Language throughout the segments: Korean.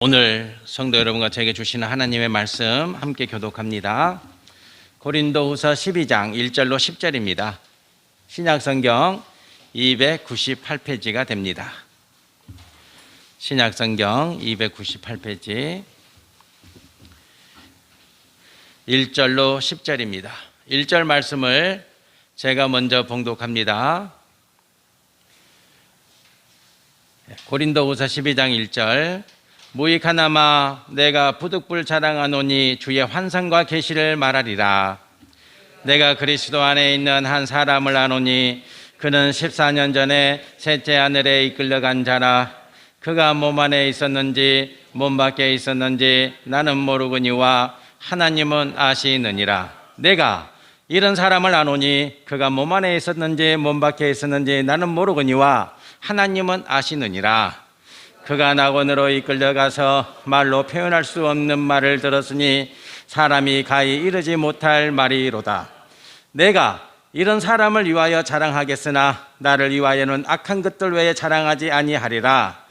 오늘 성도 여러분과 제게 주시는 하나님의 말씀 함께 교독합니다. 고린도후서 12장 1절로 10절입니다. 신약성경 298페이지가 됩니다. 신약성경 298페이지 1절로 10절입니다. 1절 말씀을 제가 먼저 봉독합니다. 고린도후서 12장 1절 무익하나마 내가 부득불 자랑하노니 주의 환상과 계시를 말하리라. 내가 그리스도 안에 있는 한 사람을 아노니 그는 14년 전에 셋째 하늘에 이끌려간 자라. 그가 몸 안에 있었는지 몸 밖에 있었는지 나는 모르거니와 하나님은 아시느니라. 내가 이런 사람을 아노니 그가 몸 안에 있었는지 몸 밖에 있었는지 나는 모르거니와 하나님은 아시느니라. 그가 낙원으로 이끌려가서 말로 표현할 수 없는 말을 들었으니 사람이 가히 이르지 못할 말이로다. 내가 이런 사람을 위하여 자랑하겠으나 나를 위하여는 악한 것들 외에 자랑하지 아니하리라.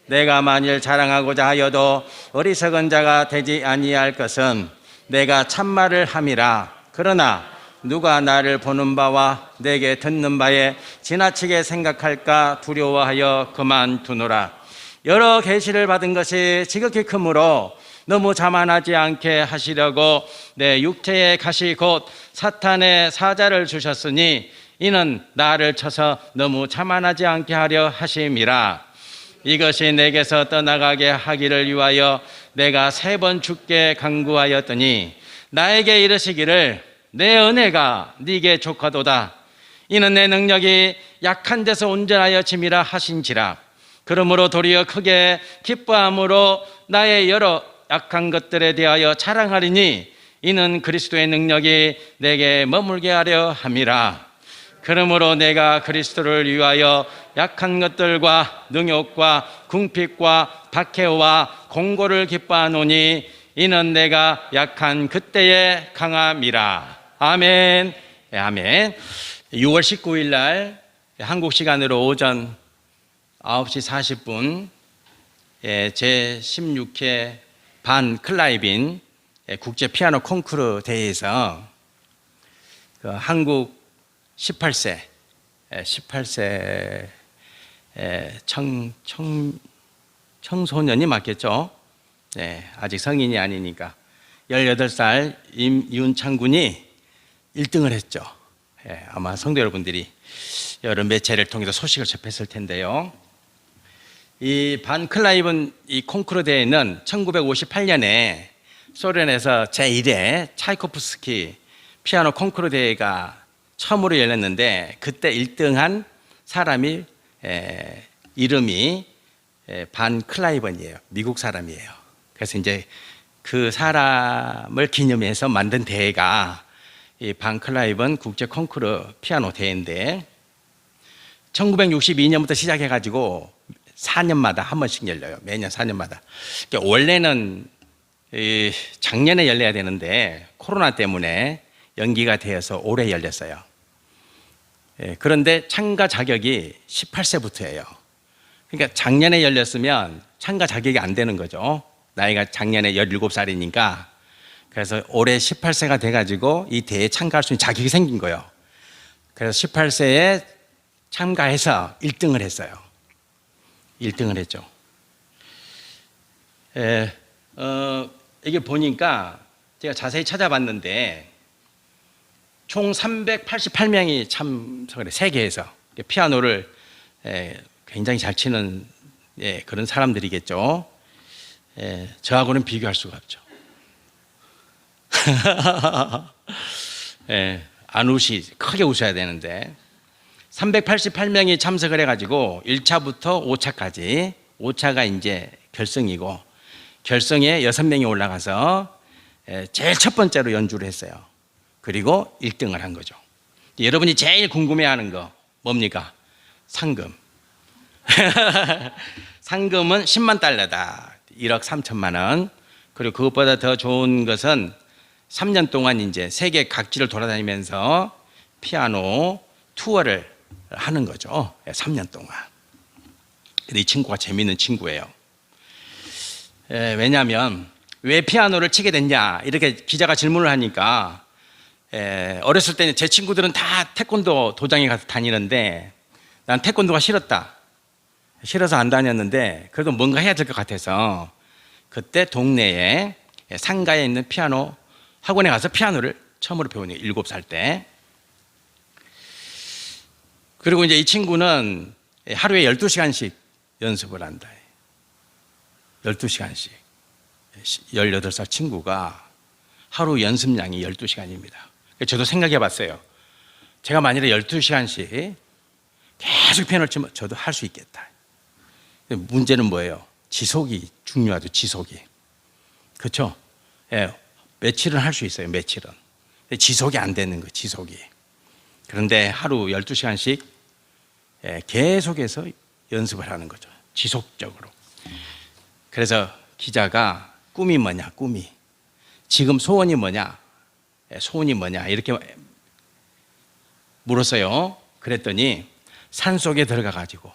내가 만일 자랑하고자 하여도 어리석은 자가 되지 아니할 것은 내가 참말을 함이라. 그러나 누가 나를 보는 바와 내게 듣는 바에 지나치게 생각할까 두려워하여 그만두노라. 여러 계시를 받은 것이 지극히 크므로 너무 자만하지 않게 하시려고 내 육체의 가시 곧 사탄의 사자를 주셨으니 이는 나를 쳐서 너무 자만하지 않게 하려 하심이라. 이것이 내게서 떠나가게 하기를 위하여 내가 3번 주께 간구하였더니 나에게 이르시기를 내 은혜가 네게 족하도다. 이는 내 능력이 약한 데서 온전하여 짐이라 하신지라. 그러므로 도리어 크게 기뻐함으로 나의 여러 약한 것들에 대하여 자랑하리니 이는 그리스도의 능력이 내게 머물게 하려 함이라. 그러므로 내가 그리스도를 위하여 약한 것들과 능욕과 궁핍과 박해와 공고를 기뻐하노니 이는 내가 약한 그때의 강함이라. 아멘. 아멘. 6월 19일 날 한국 시간으로 오전 9시 40분 제16회 반 클라이빈 국제 피아노 콩쿠르 대회에서 한국 18세 청소년이 맞겠죠? 아직 성인이 아니니까 18살 임윤창 군이 1등을 했죠. 아마 성도 여러분들이 여러 매체를 통해서 소식을 접했을 텐데요. 이 반 클라이븐 이 콩쿠르 대회는 1958년에 소련에서 제1회 차이코프스키 피아노 콩쿠르 대회가 처음으로 열렸는데 그때 1등한 사람이 이름이 반 클라이번이에요. 미국 사람이에요. 그래서 이제 그 사람을 기념해서 만든 대회가 이 반 클라이번 국제 콩쿠르 피아노 대회인데 1962년부터 시작해가지고 4년마다 한 번씩 열려요. 매년 4년마다. 그러니까 원래는 작년에 열려야 되는데 코로나 때문에 연기가 되어서 올해 열렸어요. 그런데 참가 자격이 18세부터예요. 그러니까 작년에 열렸으면 참가 자격이 안 되는 거죠. 나이가 작년에 17살이니까. 그래서 올해 18세가 돼가지고 이 대회에 참가할 수 있는 자격이 생긴 거예요. 그래서 18세에 참가해서 1등을 했어요. 1등을 했죠. 이게 보니까 제가 자세히 찾아봤는데 총 388명이 참석을 해요. 세계에서. 피아노를 굉장히 잘 치는 그런 사람들이겠죠. 저하고는 비교할 수가 없죠. 안 크게 웃어야 되는데 388명이 참석을 해가지고 1차부터 5차까지 5차가 이제 결승이고 결승에 6명이 올라가서 제일 첫 번째로 연주를 했어요. 그리고 1등을 한 거죠. 여러분이 제일 궁금해하는 거 뭡니까? 상금. 상금은 10만 달러다. 1억 3천만 원. 그리고 그것보다 더 좋은 것은 3년 동안 이제 세계 각지를 돌아다니면서 피아노 투어를 하는 거죠. 3년 동안. 근데 이 친구가 재미있는 친구예요. 왜냐하면 왜 피아노를 치게 됐냐 이렇게 기자가 질문을 하니까 어렸을 때는 제 친구들은 다 태권도 도장에 가서 다니는데 난 태권도가 싫었다. 싫어서 안 다녔는데 그래도 뭔가 해야 될 것 같아서 그때 동네에 상가에 있는 피아노 학원에 가서 피아노를 처음으로 배우는 7살 때. 그리고 이제 이 친구는 하루에 12시간씩 연습을 한다. 12시간씩. 18살 친구가 하루 연습량이 12시간입니다. 저도 생각해 봤어요. 제가 만일에 12시간씩 계속 피아노를 치면 저도 할 수 있겠다. 문제는 뭐예요? 지속이 중요하죠, 지속이. 그렇죠? 며칠은 할 수 있어요, 며칠은. 지속이 안 되는 거예요, 지속이. 그런데 하루 12시간씩 계속해서 연습을 하는 거죠, 지속적으로. 그래서 기자가 꿈이 뭐냐, 꿈이. 지금 소원이 뭐냐, 소원이 뭐냐, 이렇게 물었어요. 그랬더니 산속에 들어가가지고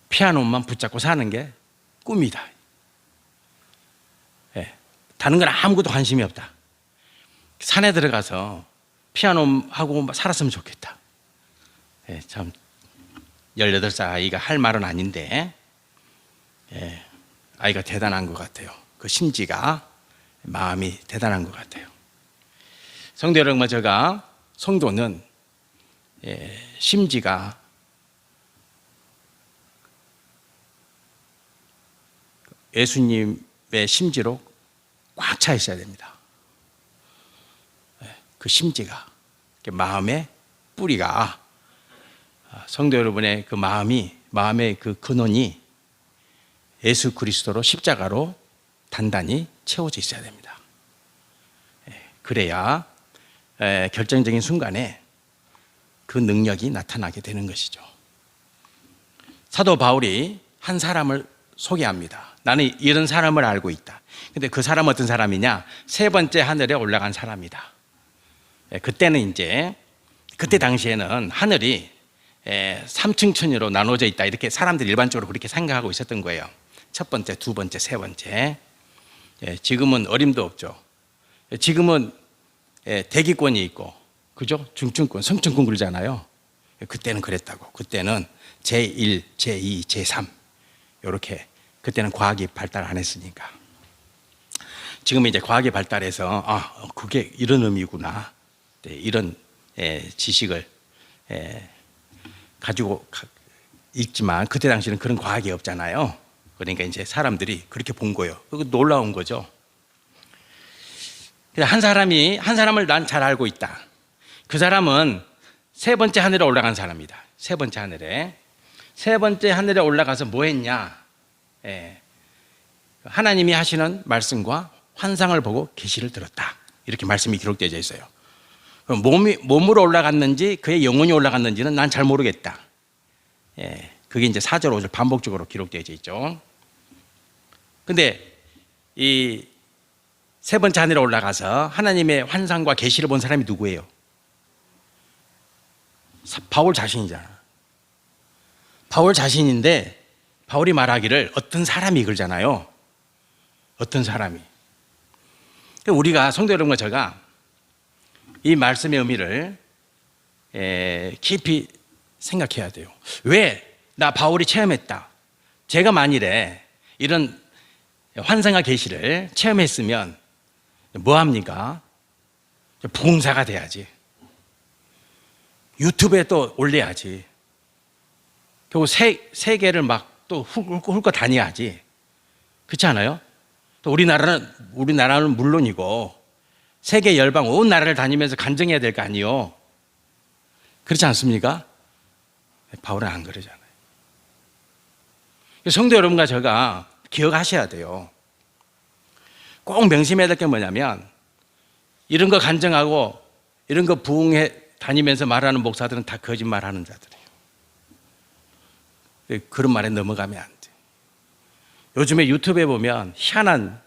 피아노만 붙잡고 사는 게 꿈이다. 다른 건 아무것도 관심이 없다. 산에 들어가서 피아노하고 살았으면 좋겠다. 참 18살 아이가 할 말은 아닌데 아이가 대단한 것 같아요. 그 심지가, 마음이 대단한 것 같아요. 성도 여러분, 제가 성도는 심지가 예수님의 심지로 꽉 차 있어야 됩니다. 그 심지가, 마음의 뿌리가, 성도 여러분의 그 마음의 그 근원이 예수 그리스도로 십자가로 단단히 채워져 있어야 됩니다. 그래야 결정적인 순간에 그 능력이 나타나게 되는 것이죠. 사도 바울이 한 사람을 소개합니다. 나는 이런 사람을 알고 있다. 근데 그 사람은 어떤 사람이냐? 3번째 하늘에 올라간 사람이다. 그때는 이제, 그때 당시에는 하늘이 3층 천으로 나눠져 있다. 이렇게 사람들이 일반적으로 그렇게 생각하고 있었던 거예요. 첫 번째, 두 번째, 세 번째. 지금은 어림도 없죠. 지금은 대기권이 있고, 그죠? 중층권, 성층권 그러잖아요. 그때는 그랬다고. 그때는 제1, 제2, 제3 이렇게. 그때는 과학이 발달 안 했으니까. 지금 이제 과학이 발달해서 그게 이런 의미구나. 이런 지식을 가지고 있지만 그때 당시는 그런 과학이 없잖아요. 그러니까 이제 사람들이 그렇게 본 거예요. 그거 놀라운 거죠. 한 사람을 난 잘 알고 있다. 그 사람은 3번째 하늘에 올라간 사람이다. 3번째 하늘에. 3번째 하늘에 올라가서 뭐 했냐? 하나님이 하시는 말씀과 환상을 보고 계시를 들었다. 이렇게 말씀이 기록되어 있어요. 그럼 몸으로 올라갔는지 그의 영혼이 올라갔는지는 난 잘 모르겠다. 그게 이제 4절, 5절 반복적으로 기록되어 있죠. 근데 이 3번째 하늘에 올라가서 하나님의 환상과 계시를 본 사람이 누구예요? 바울 자신이잖아. 바울 자신인데 바울이 말하기를 어떤 사람이 그러잖아요. 어떤 사람이. 우리가 성도 여러분과 제가 이 말씀의 의미를 깊이 생각해야 돼요. 왜? 나 바울이 체험했다. 제가 만일에 이런 환상과 계시를 체험했으면 뭐 합니까? 부흥사가 돼야지. 유튜브에 또 올려야지. 결국 세계를 막 또 훑고 다녀야지. 그렇지 않아요? 또 우리나라는 물론이고 세계 열방 온 나라를 다니면서 간증해야 될 거 아니에요. 그렇지 않습니까? 바울은 안 그러잖아요. 성도 여러분과 제가 기억하셔야 돼요. 꼭 명심해야 될 게 뭐냐면 이런 거 간증하고 이런 거 부흥해 다니면서 말하는 목사들은 다 거짓말하는 자들이에요. 그런 말에 넘어가면 안 돼. 요즘에 유튜브에 보면 희한한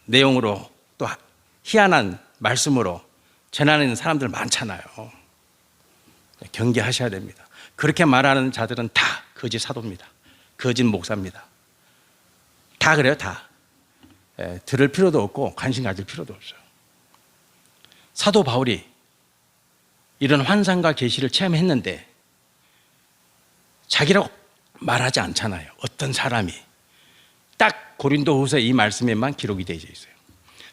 내용으로 또 희한한 말씀으로 전하는 사람들 많잖아요. 경계하셔야 됩니다. 그렇게 말하는 자들은 다 거짓 사도입니다. 거짓 목사입니다. 다 그래요, 다. 들을 필요도 없고 관심 가질 필요도 없어요. 사도 바울이 이런 환상과 계시를 체험했는데 자기라고 말하지 않잖아요. 어떤 사람이. 딱 고린도후서 이 말씀에만 기록이 되어 있어요.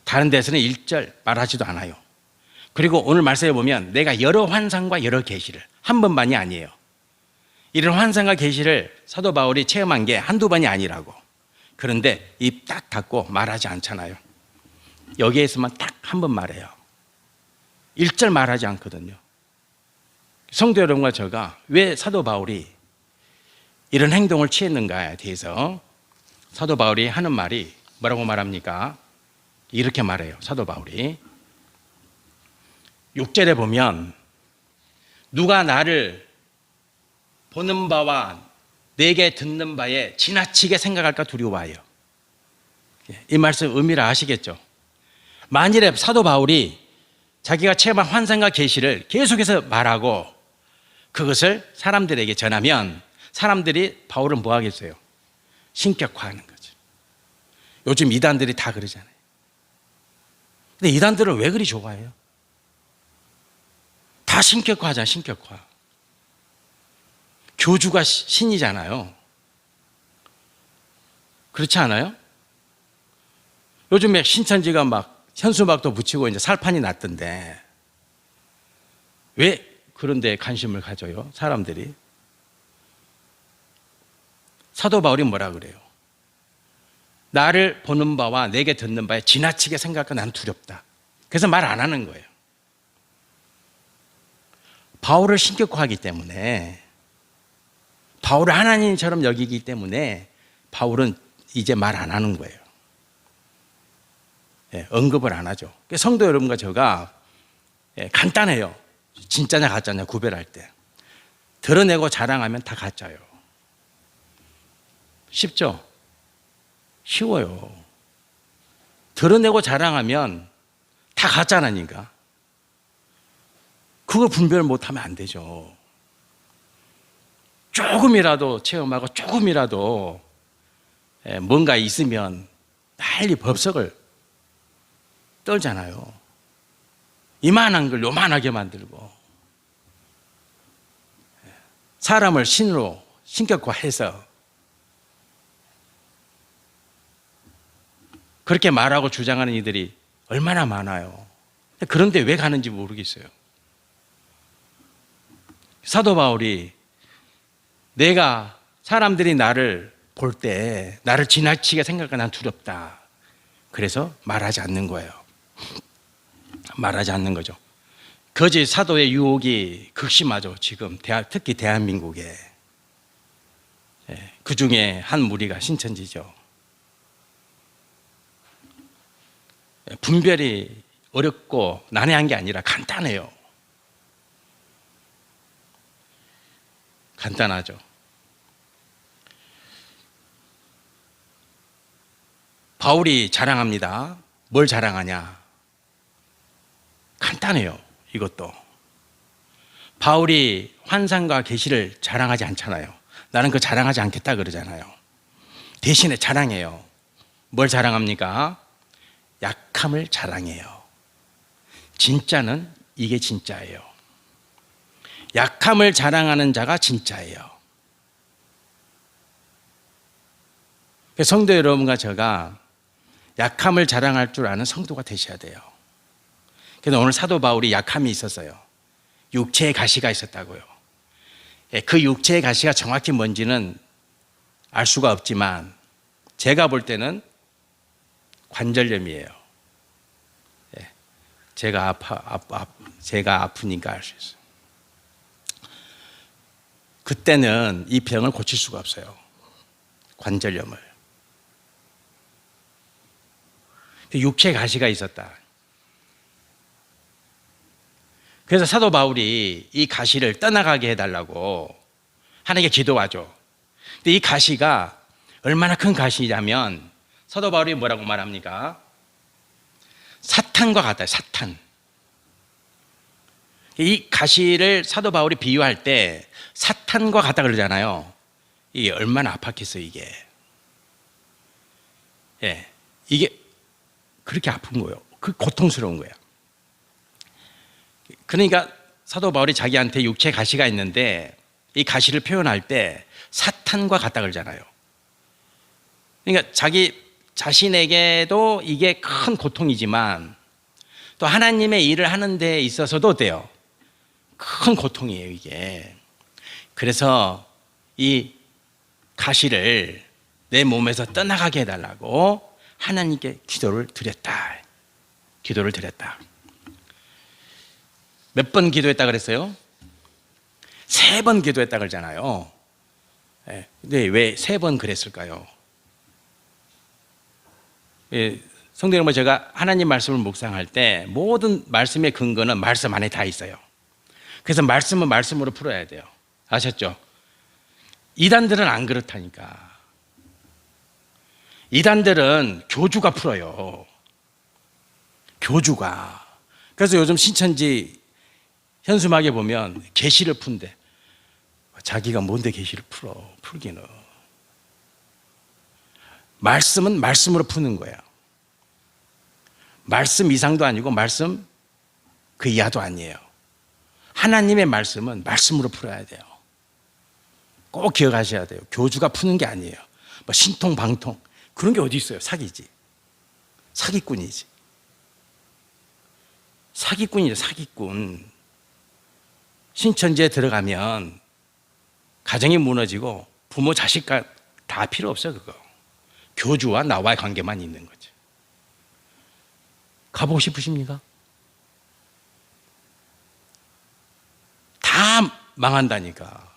다른 데서는 1절 말하지도 않아요. 그리고 오늘 말씀에 보면 내가 여러 환상과 여러 계시를, 한 번만이 아니에요. 이런 환상과 계시를 사도 바울이 체험한 게 한두 번이 아니라고. 그런데 입 딱 닫고 말하지 않잖아요. 여기에서만 딱 한 번 말해요. 1절 말하지 않거든요. 성도 여러분과 제가 왜 사도 바울이 이런 행동을 취했는가에 대해서 사도 바울이 하는 말이 뭐라고 말합니까? 이렇게 말해요. 사도 바울이 6절에 보면 누가 나를 보는 바와 내게 듣는 바에 지나치게 생각할까 두려워해요. 이 말씀 의미를 아시겠죠? 만일에 사도 바울이 자기가 체험한 환상과 계시를 계속해서 말하고 그것을 사람들에게 전하면 사람들이 바울을 뭐 하겠어요? 신격화하는 거죠. 요즘 이단들이 다 그러잖아요. 근데 이단들은 왜 그리 좋아해요? 다 신격화하잖아요, 신격화. 교주가 신이잖아요. 그렇지 않아요? 요즘에 신천지가 막 현수막도 붙이고 이제 살판이 났던데 왜 그런 데 관심을 가져요? 사람들이. 사도 바울이 뭐라 그래요? 나를 보는 바와 내게 듣는 바에 지나치게 생각하고 난 두렵다. 그래서 말 안 하는 거예요. 바울을 신격화하기 때문에, 바울을 하나님처럼 여기기 때문에 바울은 이제 말 안 하는 거예요. 언급을 안 하죠. 성도 여러분과 제가 간단해요. 진짜냐 가짜냐 구별할 때. 드러내고 자랑하면 다 가짜예요. 쉽죠? 쉬워요. 드러내고 자랑하면 다 가짜라니까. 그걸 분별 못하면 안 되죠. 조금이라도 체험하고 조금이라도 뭔가 있으면 빨리 법석을 떨잖아요. 이만한 걸 요만하게 만들고 사람을 신으로 신격화해서 그렇게 말하고 주장하는 이들이 얼마나 많아요. 그런데 왜 가는지 모르겠어요. 사도 바울이 내가 사람들이 나를 볼 때 나를 지나치게 생각하면 난 두렵다. 그래서 말하지 않는 거예요. 말하지 않는 거죠. 거짓 사도의 유혹이 극심하죠. 지금 특히 대한민국에. 그 중에 한 무리가 신천지죠. 분별이 어렵고 난해한 게 아니라 간단해요. 간단하죠. 바울이 자랑합니다. 뭘 자랑하냐? 간단해요. 이것도. 바울이 환상과 계시를 자랑하지 않잖아요. 나는 그거 자랑하지 않겠다 그러잖아요. 대신에 자랑해요. 뭘 자랑합니까? 약함을 자랑해요. 진짜는 이게 진짜예요. 약함을 자랑하는 자가 진짜예요. 성도 여러분과 제가 약함을 자랑할 줄 아는 성도가 되셔야 돼요. 그래서 오늘 사도 바울이 약함이 있었어요. 육체의 가시가 있었다고요. 그 육체의 가시가 정확히 뭔지는 알 수가 없지만 제가 볼 때는 관절염이에요. 제가 아프니까 알 수 있어요. 그때는 이 병을 고칠 수가 없어요. 관절염을. 육체 가시가 있었다. 그래서 사도 바울이 이 가시를 떠나가게 해달라고 하나님께 기도하죠. 근데 이 가시가 얼마나 큰 가시냐면 사도 바울이 뭐라고 말합니까? 사탄과 같아요. 사탄. 이 가시를 사도 바울이 비유할 때 사탄과 같다 그러잖아요. 이게 얼마나 아팠겠어요, 이게. 예, 이게 그렇게 아픈 거예요. 그 고통스러운 거예요. 그러니까 사도 바울이 자기한테 육체 가시가 있는데 이 가시를 표현할 때 사탄과 같다 그러잖아요. 그러니까 자기 자신에게도 이게 큰 고통이지만 또 하나님의 일을 하는 데 있어서도 어때요? 큰 고통이에요, 이게. 그래서 이 가시를 내 몸에서 떠나가게 해달라고 하나님께 기도를 드렸다. 기도를 드렸다. 몇 번 기도했다 그랬어요? 3번 기도했다 그러잖아요. 근데 왜 3번 그랬을까요? 성도 여러분, 제가 하나님 말씀을 묵상할 때 모든 말씀의 근거는 말씀 안에 다 있어요. 그래서 말씀은 말씀으로 풀어야 돼요. 아셨죠? 이단들은 안 그렇다니까. 이단들은 교주가 풀어요. 교주가. 그래서 요즘 신천지 현수막에 보면 계시를 푼대. 자기가 뭔데 계시를 풀기는. 말씀은 말씀으로 푸는 거야. 말씀 이상도 아니고 말씀 그 이하도 아니에요. 하나님의 말씀은 말씀으로 풀어야 돼요. 꼭 기억하셔야 돼요. 교주가 푸는 게 아니에요. 뭐 신통방통 그런 게 어디 있어요? 사기지. 사기꾼이지. 사기꾼이죠. 사기꾼. 신천지에 들어가면 가정이 무너지고 부모 자식과 다 필요 없어. 그거 교주와 나와의 관계만 있는 거죠. 가보고 싶으십니까? 다 망한다니까.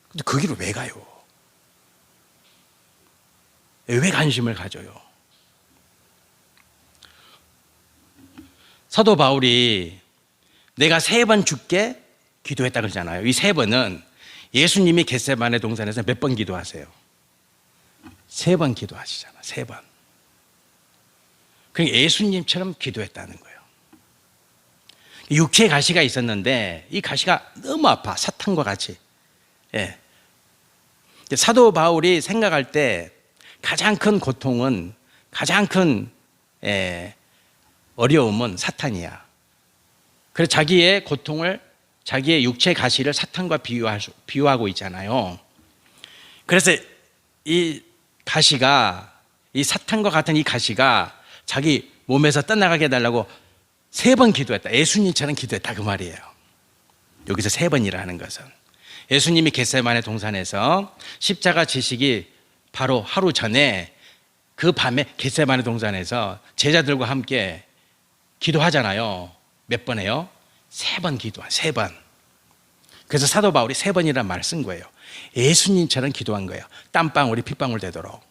근데 그 길을 왜 가요? 왜 관심을 가져요? 사도 바울이 내가 3번 죽게 기도했다 그러잖아요. 이 3번은 예수님이 겟세마네 동산에서 몇 번 기도하세요? 3번 기도하시잖아. 3번. 그러니까 예수님처럼 기도했다는 거예요. 육체의 가시가 있었는데 이 가시가 너무 아파. 사탄과 같이. 예. 사도 바울이 생각할 때 가장 큰 고통은, 가장 큰 어려움은 사탄이야. 그래서 자기의 고통을, 자기의 육체 가시를 사탄과 비유하고 있잖아요. 그래서 이 가시가, 이 사탄과 같은 이 가시가 자기 몸에서 떠나가게 해달라고 3번 기도했다. 예수님처럼 기도했다 그 말이에요. 여기서 3번이라는 것은 예수님이 겟세마네 동산에서 십자가 지시기 바로 하루 전에 그 밤에 겟세마네 동산에서 제자들과 함께 기도하잖아요. 몇 번 해요? 3번 기도한 3번. 그래서 사도 바울이 3번이라는 말을 쓴 거예요. 예수님처럼 기도한 거예요. 땀방울이 핏방울 되도록.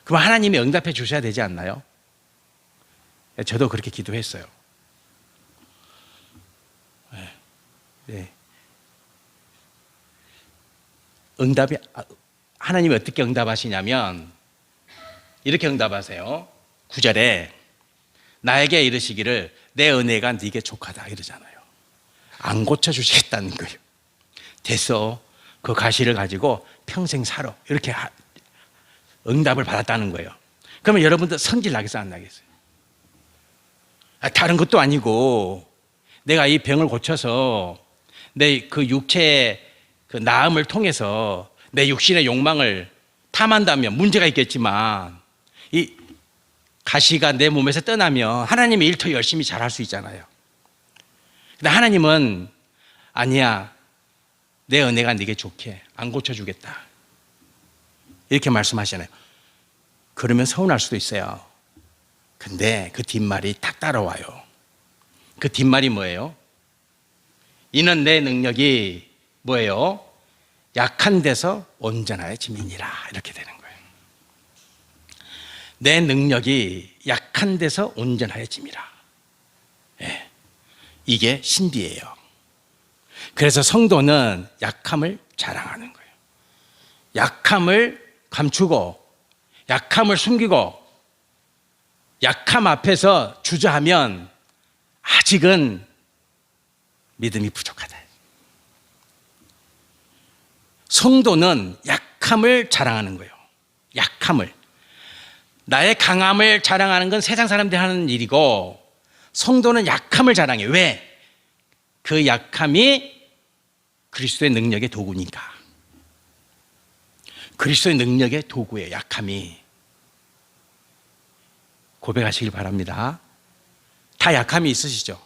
그럼 하나님이 응답해 주셔야 되지 않나요? 저도 그렇게 기도했어요. 네. 응답이, 하나님이 어떻게 응답하시냐면 이렇게 응답하세요. 9절에 나에게 이르시기를 내 은혜가 네게 족하다 이러잖아요. 안 고쳐주시겠다는 거예요. 됐어. 그 가시를 가지고 평생 살아. 이렇게 응답을 받았다는 거예요. 그러면 여러분들 성질 나겠어요? 안 나겠어요? 다른 것도 아니고 내가 이 병을 고쳐서 내 그 육체의 그 나음을 통해서 내 육신의 욕망을 탐한다면 문제가 있겠지만 이 가시가 내 몸에서 떠나면 하나님의 일 더 열심히 잘할 수 있잖아요. 근데 하나님은 아니야. 내 은혜가 네게 좋게 안 고쳐주겠다. 이렇게 말씀하시잖아요. 그러면 서운할 수도 있어요. 근데 그 뒷말이 딱 따라와요. 그 뒷말이 뭐예요? 이는 내 능력이 뭐예요? 약한 데서 온전하여 짐이니라. 이렇게 되는 거예요. 내 능력이 약한 데서 온전하여 짐이라. 네. 이게 신비예요. 그래서 성도는 약함을 자랑하는 거예요. 약함을 감추고 약함을 숨기고 약함 앞에서 주저하면 아직은 믿음이 부족하다. 성도는 약함을 자랑하는 거예요. 약함을. 나의 강함을 자랑하는 건 세상 사람들이 하는 일이고, 성도는 약함을 자랑해. 왜? 그 약함이 그리스도의 능력의 도구니까. 그리스도의 능력의 도구예요, 약함이. 고백하시길 바랍니다. 다 약함이 있으시죠?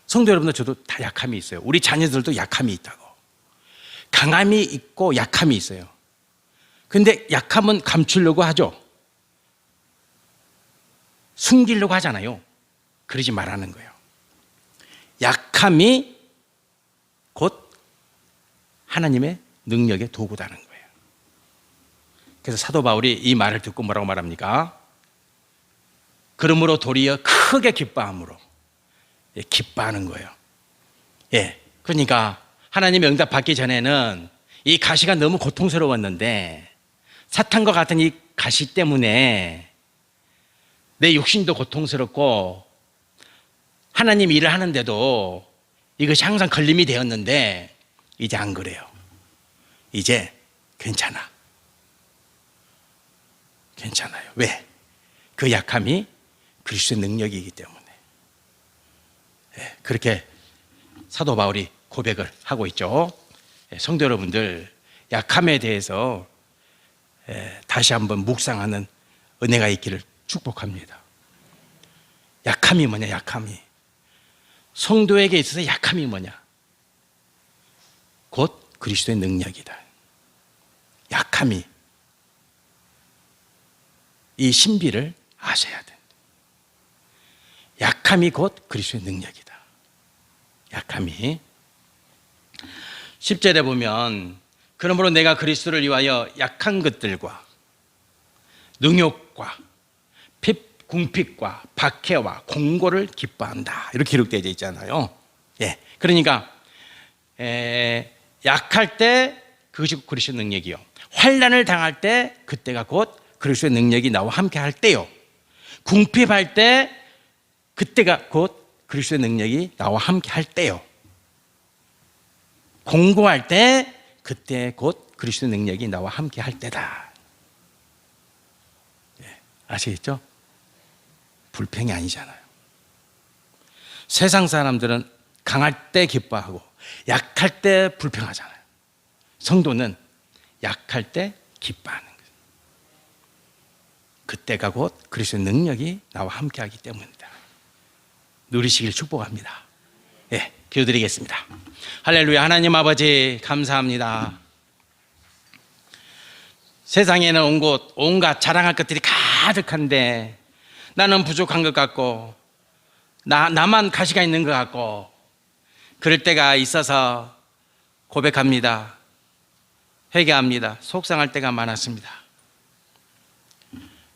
성도 여러분들, 저도 다 약함이 있어요. 우리 자녀들도 약함이 있다고. 강함이 있고 약함이 있어요. 근데 약함은 감추려고 하죠. 숨기려고 하잖아요. 그러지 말라는 거예요. 약함이 곧 하나님의 능력의 도구다는 거예요. 그래서 사도 바울이 이 말을 듣고 뭐라고 말합니까? 그러므로 도리어 크게 기뻐함으로. 기뻐하는 거예요. 그러니까 하나님의 응답 받기 전에는 이 가시가 너무 고통스러웠는데, 사탄과 같은 이 가시 때문에 내 육신도 고통스럽고 하나님 일을 하는데도 이것이 항상 걸림이 되었는데, 이제 안 그래요. 이제 괜찮아. 괜찮아요. 왜? 그 약함이 그리스도의 능력이기 때문에. 그렇게 사도 바울이 고백을 하고 있죠. 성도 여러분들, 약함에 대해서 다시 한번 묵상하는 은혜가 있기를 축복합니다. 약함이 뭐냐? 약함이, 성도에게 있어서 약함이 뭐냐? 곧 그리스도의 능력이다. 약함이, 이 신비를 아셔야 돼. 약함이 곧 그리스도의 능력이다. 약함이. 10절에 보면, 그러므로 내가 그리스도를 위하여 약한 것들과 능욕과 궁핍과 박해와 공고를 기뻐한다, 이렇게 기록되어 있잖아요. 그러니까 약할 때 그것이 그리스도의 능력이요, 환난을 당할 때 그때가 곧 그리스도의 능력이 나와 함께 할 때요, 궁핍할 때 그때가 곧 그리스도의 능력이 나와 함께 할 때요, 공고할 때 그때 곧 그리스도의 능력이 나와 함께 할 때다. 아시겠죠? 불평이 아니잖아요. 세상 사람들은 강할 때 기뻐하고 약할 때 불평하잖아요. 성도는 약할 때 기뻐하는 거예요. 그때가 곧 그리스도의 능력이 나와 함께 하기 때문입니다. 누리시길 축복합니다. 기도드리겠습니다. 할렐루야. 하나님 아버지, 감사합니다. 세상에는 온갖 자랑할 것들이 가득한데 나는 부족한 것 같고 나만 가시가 있는 것 같고, 그럴 때가 있어서 고백합니다. 회개합니다. 속상할 때가 많았습니다.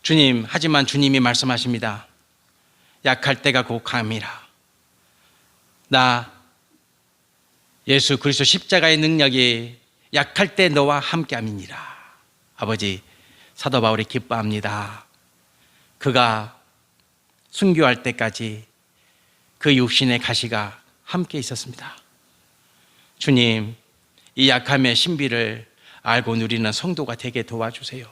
주님, 하지만 주님이 말씀하십니다. 약할 때가 곧 강함이라. 나 예수 그리스도 십자가의 능력이 약할 때 너와 함께함이니라. 아버지, 사도 바울이 기뻐합니다. 그가 순교할 때까지 그 육신의 가시가 함께 있었습니다. 주님, 이 약함의 신비를 알고 누리는 성도가 되게 도와주세요.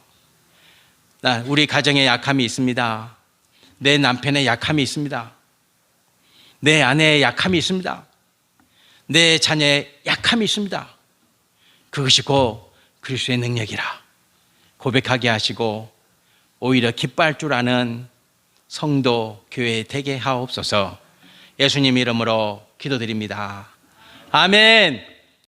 우리 가정에 약함이 있습니다. 내 남편의 약함이 있습니다. 내 아내의 약함이 있습니다. 내 자녀의 약함이 있습니다. 그것이 곧 그리스도의 능력이라 고백하게 하시고 오히려 기뻐할 줄 아는 성도 교회 되게 하옵소서. 예수님 이름으로 기도드립니다. 아멘.